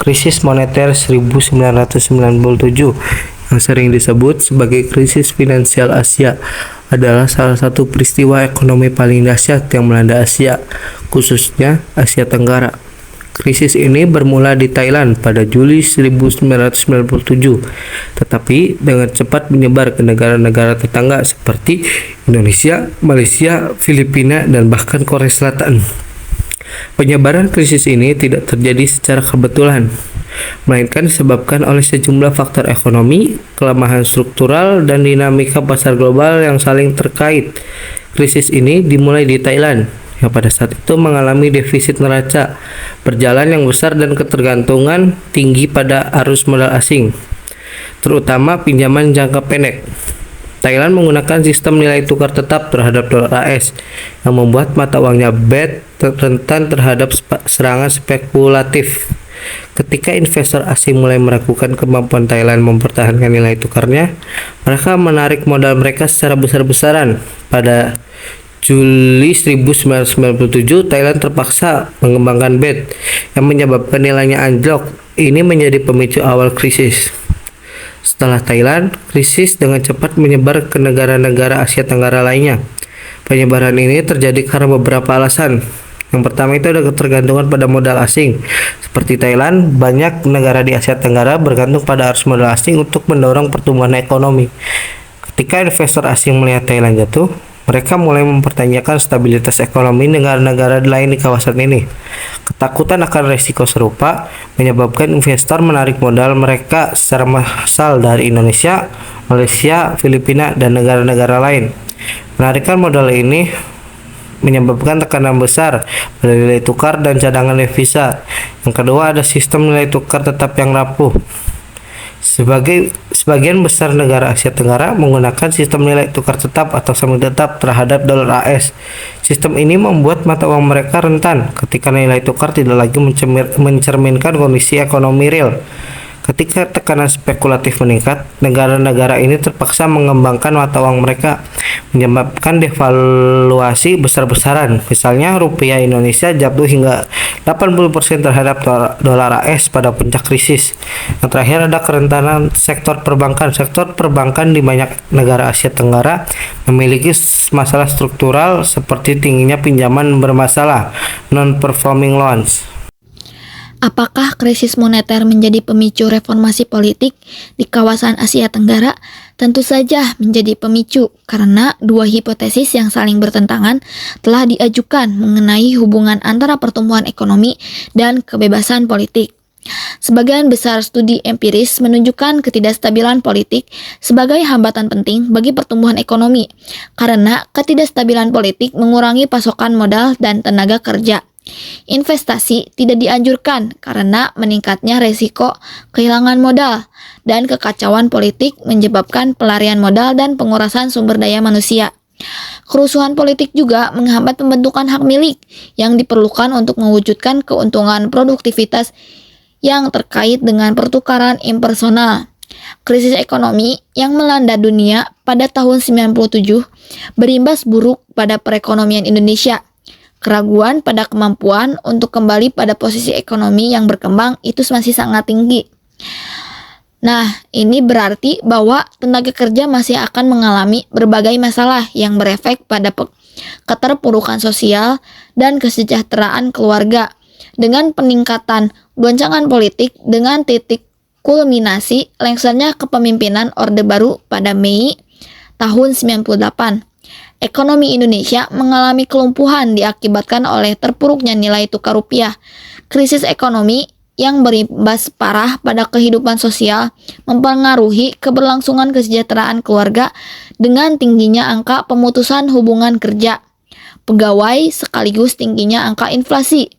Krisis moneter 1997 yang sering disebut sebagai krisis finansial Asia adalah salah satu peristiwa ekonomi paling dahsyat yang melanda Asia, khususnya Asia Tenggara. Krisis ini bermula di Thailand pada Juli 1997, tetapi dengan cepat menyebar ke negara-negara tetangga seperti Indonesia, Malaysia, Filipina, dan bahkan Korea Selatan. Penyebaran krisis ini tidak terjadi secara kebetulan, melainkan disebabkan oleh sejumlah faktor ekonomi, kelemahan struktural, dan dinamika pasar global yang saling terkait. Krisis ini dimulai di Thailand, yang pada saat itu mengalami defisit neraca berjalan yang besar dan ketergantungan tinggi pada arus modal asing, terutama pinjaman jangka pendek. Thailand menggunakan sistem nilai tukar tetap terhadap dolar AS yang membuat mata uangnya BAT rentan terhadap serangan spekulatif. Ketika investor asing mulai meragukan kemampuan Thailand mempertahankan nilai tukarnya, mereka menarik modal mereka secara besar-besaran. Pada Juli 1997, Thailand terpaksa mengembangkan BAT yang menyebabkan nilainya anjlok. Ini menjadi pemicu awal krisis. Setelah Thailand, krisis dengan cepat menyebar ke negara-negara Asia Tenggara lainnya. Penyebaran ini terjadi karena beberapa alasan. Yang pertama itu ada ketergantungan pada modal asing. Seperti Thailand, banyak negara di Asia Tenggara bergantung pada arus modal asing untuk mendorong pertumbuhan ekonomi. Ketika investor asing melihat Thailand jatuh, mereka mulai mempertanyakan stabilitas ekonomi negara-negara lain di kawasan ini. Ketakutan akan risiko serupa menyebabkan investor menarik modal mereka secara massal dari Indonesia, Malaysia, Filipina, dan negara-negara lain. Penarikan modal ini menyebabkan tekanan besar pada nilai tukar dan cadangan devisa. Yang kedua, ada sistem nilai tukar tetap yang rapuh. Sebagian besar negara Asia Tenggara menggunakan sistem nilai tukar tetap atau semi tetap terhadap dolar AS. Sistem ini membuat mata uang mereka rentan ketika nilai tukar tidak lagi mencerminkan kondisi ekonomi real. Ketika tekanan spekulatif meningkat, negara-negara ini terpaksa mengembangkan mata uang mereka, menyebabkan devaluasi besar-besaran. Misalnya, rupiah Indonesia jatuh hingga 80% terhadap dolar AS pada puncak krisis. Yang terakhir ada kerentanan sektor perbankan. Sektor perbankan di banyak negara Asia Tenggara memiliki masalah struktural seperti tingginya pinjaman bermasalah, non-performing loans. Apakah krisis moneter menjadi pemicu reformasi politik di kawasan Asia Tenggara? Tentu saja menjadi pemicu karena dua hipotesis yang saling bertentangan telah diajukan mengenai hubungan antara pertumbuhan ekonomi dan kebebasan politik. Sebagian besar studi empiris menunjukkan ketidakstabilan politik sebagai hambatan penting bagi pertumbuhan ekonomi karena ketidakstabilan politik mengurangi pasokan modal dan tenaga kerja. Investasi tidak dianjurkan karena meningkatnya resiko kehilangan modal dan kekacauan politik menyebabkan pelarian modal dan pengurasan sumber daya manusia. Kerusuhan politik juga menghambat pembentukan hak milik yang diperlukan untuk mewujudkan keuntungan produktivitas yang terkait dengan pertukaran impersonal. Krisis ekonomi yang melanda dunia pada tahun 97 berimbas buruk pada perekonomian Indonesia. Keraguan pada kemampuan untuk kembali pada posisi ekonomi yang berkembang itu masih sangat tinggi. Nah, ini berarti bahwa tenaga kerja masih akan mengalami berbagai masalah yang berefek pada keterpurukan sosial dan kesejahteraan keluarga. Dengan peningkatan goncangan politik dengan titik kulminasi lengsernya kepemimpinan Orde Baru pada Mei tahun 98. Ekonomi Indonesia mengalami kelumpuhan diakibatkan oleh terpuruknya nilai tukar rupiah. Krisis ekonomi yang berimbas parah pada kehidupan sosial mempengaruhi keberlangsungan kesejahteraan keluarga dengan tingginya angka pemutusan hubungan kerja pegawai sekaligus tingginya angka inflasi.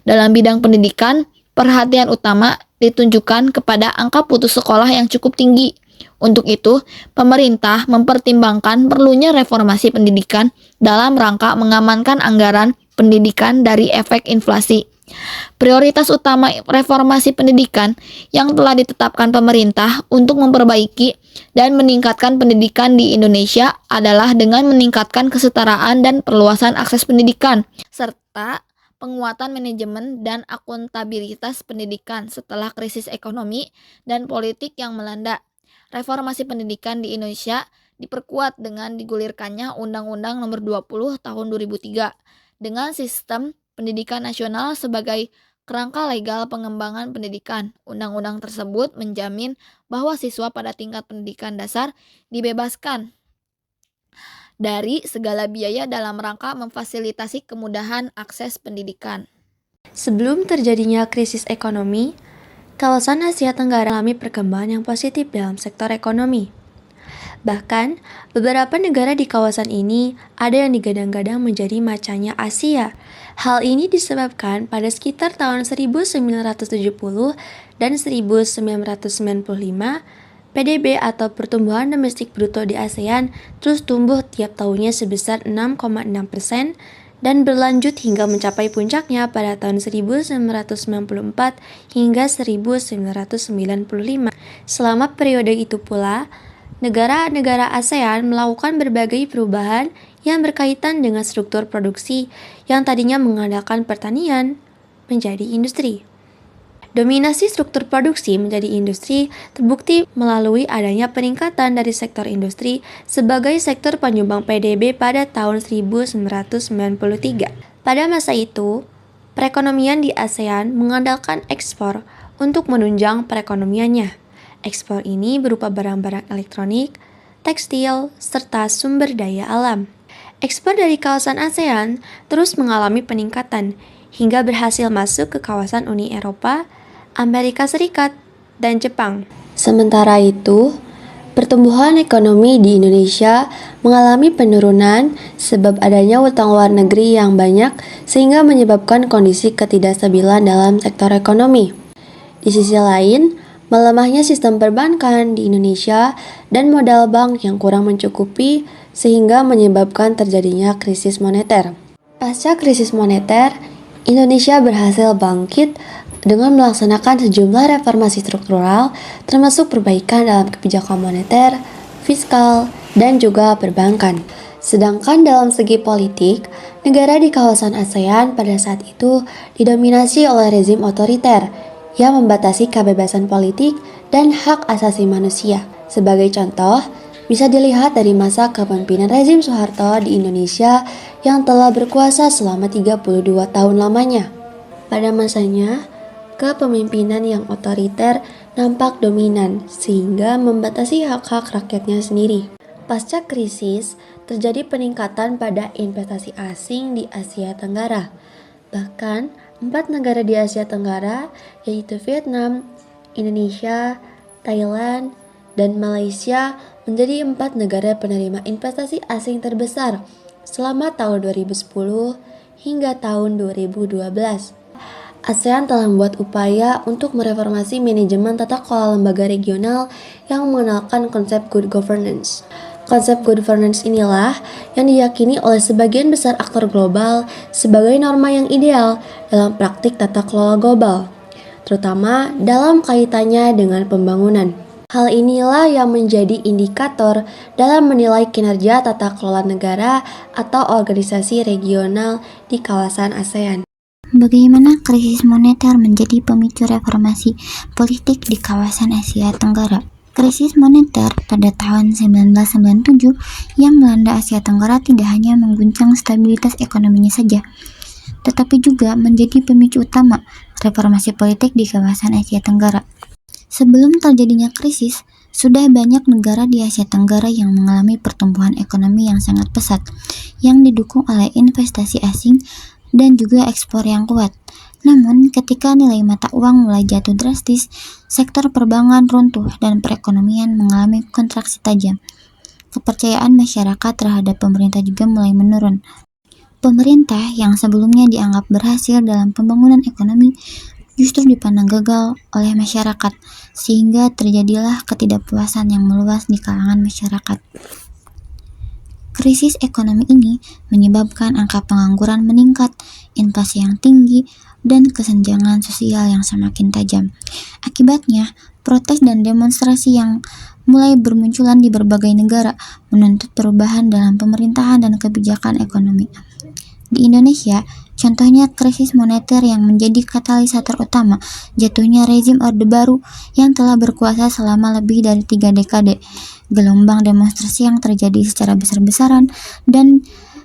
Dalam bidang pendidikan, perhatian utama ditunjukkan kepada angka putus sekolah yang cukup tinggi. Untuk itu, pemerintah mempertimbangkan perlunya reformasi pendidikan dalam rangka mengamankan anggaran pendidikan dari efek inflasi. Prioritas utama reformasi pendidikan yang telah ditetapkan pemerintah untuk memperbaiki dan meningkatkan pendidikan di Indonesia adalah dengan meningkatkan kesetaraan dan perluasan akses pendidikan, serta penguatan manajemen dan akuntabilitas pendidikan setelah krisis ekonomi dan politik yang melanda. Reformasi pendidikan di Indonesia diperkuat dengan digulirkannya Undang-Undang Nomor 20 Tahun 2003 dengan sistem pendidikan nasional sebagai kerangka legal pengembangan pendidikan. Undang-undang tersebut menjamin bahwa siswa pada tingkat pendidikan dasar dibebaskan dari segala biaya dalam rangka memfasilitasi kemudahan akses pendidikan. Sebelum terjadinya krisis ekonomi, kawasan Asia Tenggara mengalami perkembangan yang positif dalam sektor ekonomi. Bahkan, beberapa negara di kawasan ini ada yang digadang-gadang menjadi macannya Asia. Hal ini disebabkan pada sekitar tahun 1970 dan 1995, PDB atau pertumbuhan domestik bruto di ASEAN terus tumbuh tiap tahunnya sebesar 6,6% dan berlanjut hingga mencapai puncaknya pada tahun 1994 hingga 1995. Selama periode itu pula, negara-negara ASEAN melakukan berbagai perubahan yang berkaitan dengan struktur produksi yang tadinya mengandalkan pertanian menjadi industri. Dominasi struktur produksi menjadi industri terbukti melalui adanya peningkatan dari sektor industri sebagai sektor penyumbang PDB pada tahun 1993. Pada masa itu, perekonomian di ASEAN mengandalkan ekspor untuk menunjang perekonomiannya. Ekspor ini berupa barang-barang elektronik, tekstil, serta sumber daya alam. Ekspor dari kawasan ASEAN terus mengalami peningkatan hingga berhasil masuk ke kawasan Uni Eropa, Amerika Serikat, dan Jepang. Sementara itu, pertumbuhan ekonomi di Indonesia mengalami penurunan sebab adanya utang luar negeri yang banyak sehingga menyebabkan kondisi ketidakstabilan dalam sektor ekonomi. Di sisi lain, melemahnya sistem perbankan di Indonesia dan modal bank yang kurang mencukupi sehingga menyebabkan terjadinya krisis moneter. Pasca krisis moneter, Indonesia berhasil bangkit dengan melaksanakan sejumlah reformasi struktural termasuk perbaikan dalam kebijakan moneter, fiskal, dan juga perbankan. Sedangkan dalam segi politik, negara di kawasan ASEAN pada saat itu didominasi oleh rezim otoriter yang membatasi kebebasan politik dan hak asasi manusia. Sebagai contoh, bisa dilihat dari masa kepemimpinan rezim Soeharto di Indonesia yang telah berkuasa selama 32 tahun lamanya. Pada masanya, kepemimpinan yang otoriter nampak dominan sehingga membatasi hak-hak rakyatnya sendiri. Pasca krisis, terjadi peningkatan pada investasi asing di Asia Tenggara. Bahkan, 4 negara di Asia Tenggara, yaitu Vietnam, Indonesia, Thailand, dan Malaysia menjadi 4 negara penerima investasi asing terbesar selama tahun 2010 hingga tahun 2012. ASEAN telah membuat upaya untuk mereformasi manajemen tata kelola lembaga regional yang mengenalkan konsep good governance. Konsep good governance inilah yang diyakini oleh sebagian besar aktor global sebagai norma yang ideal dalam praktik tata kelola global, terutama dalam kaitannya dengan pembangunan. Hal inilah yang menjadi indikator dalam menilai kinerja tata kelola negara atau organisasi regional di kawasan ASEAN. Bagaimana krisis moneter menjadi pemicu reformasi politik di kawasan Asia Tenggara? Krisis moneter pada tahun 1997 yang melanda Asia Tenggara tidak hanya mengguncang stabilitas ekonominya saja, tetapi juga menjadi pemicu utama reformasi politik di kawasan Asia Tenggara. Sebelum terjadinya krisis, sudah banyak negara di Asia Tenggara yang mengalami pertumbuhan ekonomi yang sangat pesat, yang didukung oleh investasi asing dan juga ekspor yang kuat. Namun, ketika nilai mata uang mulai jatuh drastis, sektor perbankan runtuh dan perekonomian mengalami kontraksi tajam. Kepercayaan masyarakat terhadap pemerintah juga mulai menurun. Pemerintah yang sebelumnya dianggap berhasil dalam pembangunan ekonomi justru dipandang gagal oleh masyarakat, sehingga terjadilah ketidakpuasan yang meluas di kalangan masyarakat. Krisis ekonomi ini menyebabkan angka pengangguran meningkat, inflasi yang tinggi, dan kesenjangan sosial yang semakin tajam. Akibatnya, protes dan demonstrasi yang mulai bermunculan di berbagai negara menuntut perubahan dalam pemerintahan dan kebijakan ekonomi. Di Indonesia, Contohnya krisis moneter yang menjadi katalisator utama jatuhnya rezim Orde Baru yang telah berkuasa selama lebih dari 3 dekade. Gelombang demonstrasi yang terjadi secara besar-besaran dan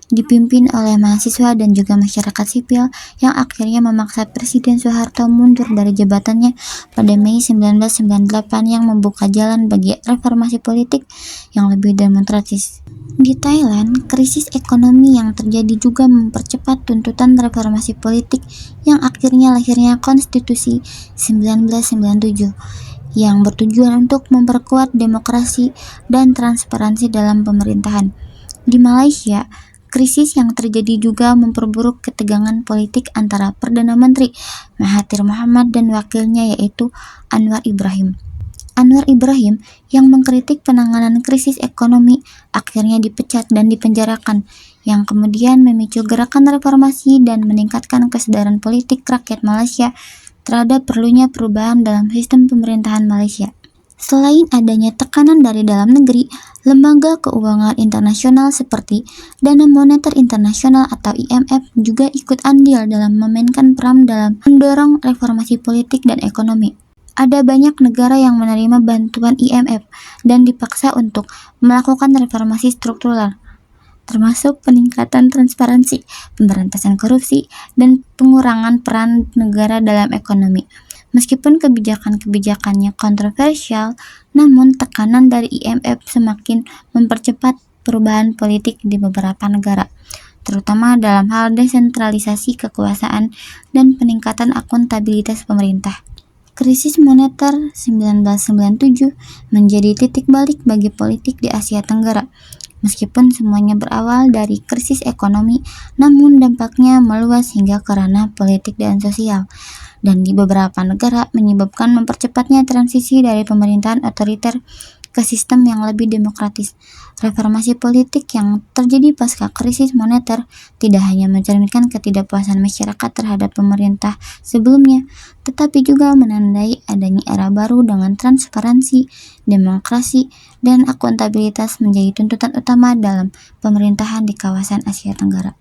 dipimpin oleh mahasiswa dan juga masyarakat sipil yang akhirnya memaksa Presiden Soeharto mundur dari jabatannya pada Mei 1998 yang membuka jalan bagi reformasi politik yang lebih demokratis. Di Thailand, krisis ekonomi yang terjadi juga mempercepat tuntutan reformasi politik yang akhirnya lahirnya Konstitusi 1997 yang bertujuan untuk memperkuat demokrasi dan transparansi dalam pemerintahan. Di Malaysia, krisis yang terjadi juga memperburuk ketegangan politik antara Perdana Menteri Mahathir Mohamad dan wakilnya yaitu Anwar Ibrahim. Anwar Ibrahim yang mengkritik penanganan krisis ekonomi akhirnya dipecat dan dipenjarakan, yang kemudian memicu gerakan reformasi dan meningkatkan kesadaran politik rakyat Malaysia terhadap perlunya perubahan dalam sistem pemerintahan Malaysia. Selain adanya tekanan dari dalam negeri, lembaga keuangan internasional seperti Dana Moneter Internasional atau IMF juga ikut andil dalam memainkan peran dalam mendorong reformasi politik dan ekonomi. Ada banyak negara yang menerima bantuan IMF dan dipaksa untuk melakukan reformasi struktural, termasuk peningkatan transparansi, pemberantasan korupsi, dan pengurangan peran negara dalam ekonomi. Meskipun kebijakan-kebijakannya kontroversial, namun tekanan dari IMF semakin mempercepat perubahan politik di beberapa negara, terutama dalam hal desentralisasi kekuasaan dan peningkatan akuntabilitas pemerintah. Krisis moneter 1997 menjadi titik balik bagi politik di Asia Tenggara. Meskipun semuanya berawal dari krisis ekonomi, namun dampaknya meluas hingga ke ranah politik dan sosial, dan di beberapa negara menyebabkan mempercepatnya transisi dari pemerintahan otoriter ke sistem yang lebih demokratis. Reformasi politik yang terjadi pasca krisis moneter tidak hanya mencerminkan ketidakpuasan masyarakat terhadap pemerintah sebelumnya, tetapi juga menandai adanya era baru dengan transparansi, demokrasi, dan akuntabilitas menjadi tuntutan utama dalam pemerintahan di kawasan Asia Tenggara.